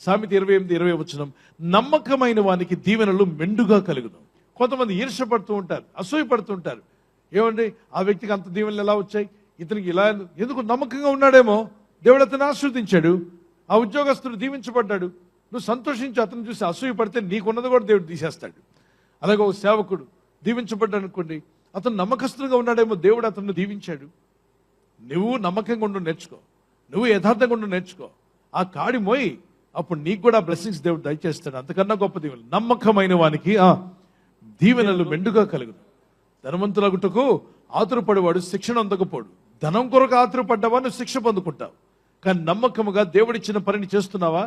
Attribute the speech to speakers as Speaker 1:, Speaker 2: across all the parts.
Speaker 1: సామెత 28:20 నమ్మకమైన వానికి దీవెనలు మెండుగా కలుగును. కొంతమంది ఈర్ష్యపడుతూ ఉంటారు, అసూయపడుతూ ఉంటారు. ఏమండి ఆ వ్యక్తికి అంత దీవెనలు ఎలా వచ్చాయి, ఇతనికి ఇలా ఎందుకు? నమ్మకంగా ఉన్నాడేమో, దేవుడు అతను ఆశీర్వదించాడు. ఆ ఉద్యోగస్తుడు దీవించబడ్డాడు, నువ్వు సంతోషించి అతను చూసి అసూయపడితే నీకున్నది కూడా దేవుడు తీసేస్తాడు. అలాగే ఒక సేవకుడు దీవించబడ్డాడు అనుకోండి, అతను నమ్మకస్తులుగా ఉన్నాడేమో, దేవుడు అతను దీవించాడు. నువ్వు నమ్మకంగా ఉండు నేర్చుకో, నువ్వు యథార్థంగా ఉండు నేర్చుకో, ఆ కాడి మోయి, అప్పుడు నీకు కూడా బ్లెస్సింగ్స్ దేవుడు దయచేస్తాడు. అంతకన్నా గొప్ప దీవెనలు. నమ్మకమైన వానికి దీవెనలు మెండుగా కలుగును. ధనవంతులగుటకు ఆతురపడేవాడు శిక్షణ అందకపోడు. ధనం కొరకు ఆతురపడ్డావా, నువ్వు శిక్ష పొందుకుంటావు. కానీ నమ్మకముగా దేవుడిచ్చిన పనిని చేస్తున్నావా?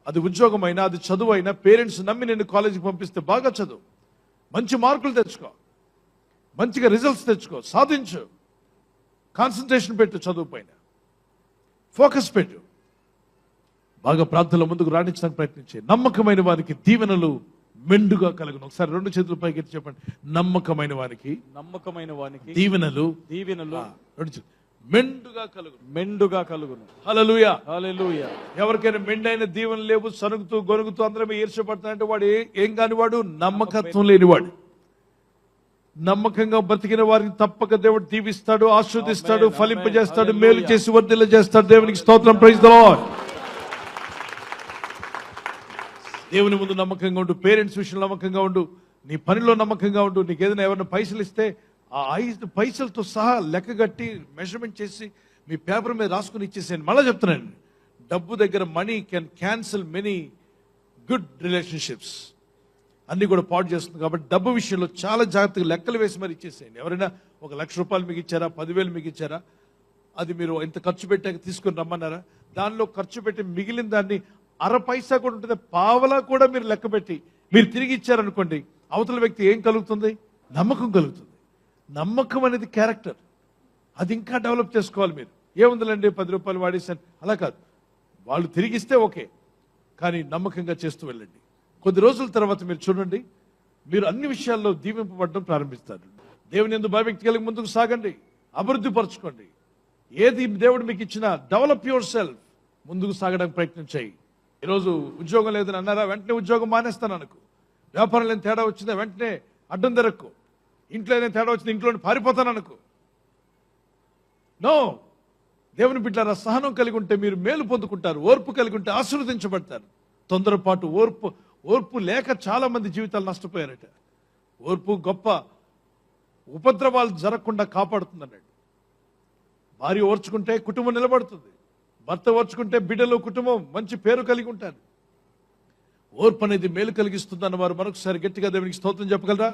Speaker 1: అది ఉద్యోగమైనా, అది చదువు అయినా, పేరెంట్స్ నమ్మి నేను కాలేజీకి పంపిస్తే బాగా చదువు, మంచి మార్కులు తెచ్చుకో, మంచిగా రిజల్ట్స్ తెచ్చుకో, సాధించు. కాన్సన్ట్రేషన్ పెట్టు, చదువు పైన ఫోకస్ పెట్టు. బాగా ప్రార్థనలో ముందుకు రాణించడానికి ప్రయత్నించే. నమ్మకమైన వారికి దీవెనలు మెండుగా కలుగును. ఒకసారి 2 చేతుల పైకి ఎత్తి చెప్పండి. నమ్మకమైన వారికి దీవెనలు మెండుగా కలుగును.
Speaker 2: మెండుగా కలుగును.
Speaker 1: హల్లెలూయా,
Speaker 2: హల్లెలూయా.
Speaker 1: ఎవరికైనా మెండైన దీవెనలు లేవు, సరుగుతూ గొరుగుతూ అందరం ఈర్ష్యపడతానంటే వాడు ఏం కానివాడు, నమ్మకత్వం లేనివాడు. నమ్మకంగా బ్రతికిన వారిని తప్పక దేవుడు దీవిస్తాడు, ఆశీర్వదిస్తాడు, ఫలింపజేస్తాడు, మేలు చేసి వర్ధిల్ల చేస్తాడు. దేవునికి స్తోత్రం, ప్రైజ్ ది లార్డ్. దేవుని ముందు నమ్మకంగా ఉండు, పేరెంట్స్ విషయంలో నమ్మకంగా ఉండు, నీ పనిలో నమ్మకంగా ఉండు. నీకు ఏదైనా ఎవరైనా పైసలు ఇస్తే ఆ 5 పైసలతో సహా లెక్కగట్టి మెజర్మెంట్ చేసి మీ పేపర్ మీద రాసుకుని ఇచ్చేసాను. మళ్ళీ చెప్తున్నాను, డబ్బు దగ్గర money can cancel many good relationships. అన్ని కూడా పాడు చేస్తుంది. కాబట్టి డబ్బు విషయంలో చాలా జాగ్రత్తగా లెక్కలు వేసి మరి ఇచ్చేసేయండి. ఎవరైనా ₹1,00,000 మీకు ఇచ్చారా, 10,000 మీకు ఇచ్చారా, అది మీరు ఇంత ఖర్చు పెట్టాక తీసుకొని రమ్మన్నారా, దానిలో ఖర్చు పెట్టి మిగిలిన దాన్ని 1/2 పైసా కూడా ఉంటుంది, పావలా కూడా మీరు లెక్క పెట్టి మీరు తిరిగి ఇచ్చారనుకోండి, అవతల వ్యక్తి ఏం కలుగుతుంది? నమ్మకం కలుగుతుంది. నమ్మకం అనేది క్యారెక్టర్, అది ఇంకా డెవలప్ చేసుకోవాలి. మీరు ఏముందండి ₹10 వాడేసాను, అలా కాదు. వాళ్ళు తిరిగిస్తే ఓకే, కానీ నమ్మకంగా చేస్తూ వెళ్ళండి. కొద్ది రోజుల తర్వాత మీరు చూడండి, మీరు అన్ని విషయాల్లో దీవింపబడడం ప్రారంభిస్తారు. దేవుని యందు భయభక్తి కలిగి ముందుకు సాగండి, అభివృద్ధి పరచుకోండి. ఏది దేవుడు మీకు ఇచ్చినా డెవలప్ యువర్ సెల్ఫ్, ముందుకు సాగడానికి ప్రయత్నం చేయి. ఈరోజు ఉద్యోగం లేదని అన్నారా, వెంటనే ఉద్యోగం మానేస్తాను అనుకో. వ్యాపారం లేని తేడా వచ్చిందా, వెంటనే అడ్డం తిరక్కు. ఇంట్లో ఏదైనా తేడా వచ్చింది, ఇంట్లో పారిపోతాను అనుకో. నో, దేవుని బిడ్డలారా, సహనం కలిగి ఉంటే మీరు మేలు పొందుకుంటారు, ఓర్పు కలిగి ఉంటే ఆశీర్వదించబడతారు. తొందరపాటు, ఓర్పు లేక చాలా మంది జీవితాలు నష్టపోయారట. ఓర్పు గొప్ప ఉపద్రవాలు జరగకుండా కాపాడుతుంది అన్నాడు. భార్య ఓర్చుకుంటే కుటుంబం నిలబడుతుంది, భర్త ఓర్చుకుంటే బిడ్డలు, కుటుంబం మంచి పేరు కలిగి ఉంటారు. ఓర్పు అనేది మేలు కలిగిస్తుంది అన్నవారు మరొకసారి గట్టిగా దేవునికి స్తోత్రం చెప్పగలరా?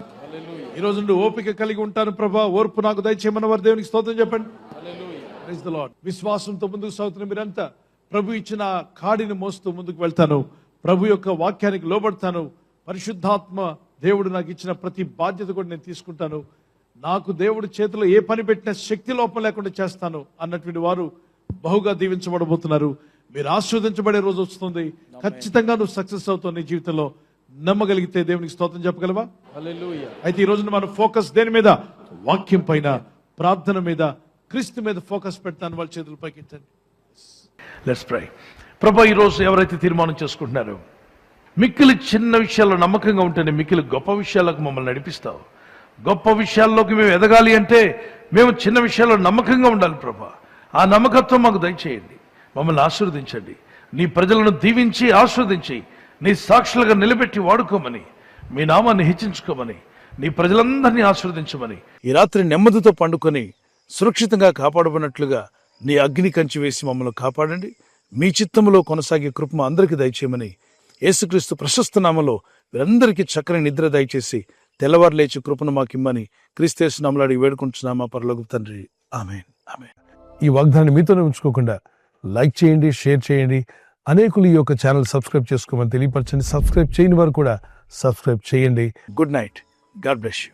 Speaker 1: ఈ రోజు నుండి ఓపిక కలిగి ఉంటాను ప్రభా, ఓర్పు నాకు దయచేయమన్న వారు దేవునికి స్తోత్రం చెప్పండి. Praise the Lord. విశ్వాసంతో ముందుకు సాగుతున్న మీరంతా, ప్రభు ఇచ్చిన కాడిని మోస్తూ ముందుకు వెళ్తాను, ప్రభు యొక్క వాక్యానికి లోబడతాను, పరిశుద్ధాత్మ దేవుడు నాకు ఇచ్చిన ప్రతి బాధ్యత కూడా నేను తీసుకుంటాను, నాకు దేవుడు చేతిలో ఏ పని పెట్టినా శక్తి లోపం లేకుండా చేస్తాను అన్నటువంటి వారు బహుగా దీవించబడబోతున్నారు. మీరు ఆశీర్వదించబడే రోజు వస్తుంది. ఖచ్చితంగా నువ్వు సక్సెస్ అవుతావు నీ జీవితంలో. నమ్మగలిగితే దేవునికి స్తోత్రం చెప్పగలవా?
Speaker 2: హల్లెలూయా.
Speaker 1: అయితే ఈ రోజున మన ఫోకస్ దేని మీద? వాక్యం పైన, ప్రార్థన మీద, క్రీస్తు మీద ఫోకస్ పెడతాను. వాళ్ళ చేతుల పైకి ఎత్తండి. Let's pray. ప్రభా, ఈరోజు ఎవరైతే తీర్మానం చేసుకుంటున్నారో, మిక్కిలి చిన్న విషయాల్లో నమ్మకంగా ఉంటేనే మిక్కిలి గొప్ప విషయాలకు మమ్మల్ని నడిపిస్తావు. గొప్ప విషయాల్లోకి మేము ఎదగాలి అంటే మేము చిన్న విషయాల్లో నమ్మకంగా ఉండాలి ప్రభా. ఆ నమ్మకత్వం మాకు దయచేయండి, మమ్మల్ని ఆశీర్వదించండి. నీ ప్రజలను దీవించి ఆశీర్వదించి నీ సాక్షులుగా నిలబెట్టి వాడుకోమని, మీ నామాన్ని హెచ్చించుకోమని, నీ ప్రజలందరినీ ఆశీర్వదించమని, ఈ రాత్రి నెమ్మదితో పండుకొని సురక్షితంగా కాపాడబడినట్లుగా నీ అగ్ని కంచి వేసి మమ్మల్ని కాపాడండి. మీ చిత్తములో కొనసాగే కృప అందరికీ దయచేయమని, యేసుక్రీస్తు ప్రశస్త నామములో వీరందరికీ చక్కని నిద్ర దయచేసి తెల్లవారు లేచి కృపను మాకిమ్మని క్రీస్తు నామములో అడిగి వేడుకుంటున్నామా పరలోకపు తండ్రి. ఆమేన్, ఆమేన్. ఈ వాగ్దాన్ని మీతోనే ఉంచుకోకుండా లైక్ చేయండి, షేర్ చేయండి. అనేకులు ఈ యొక్క ఛానల్ సబ్స్క్రైబ్ చేసుకోమని తెలియపరచండి. సబ్స్క్రైబ్ చేయని వారు కూడా సబ్స్క్రైబ్ చేయండి. Good night. God bless you.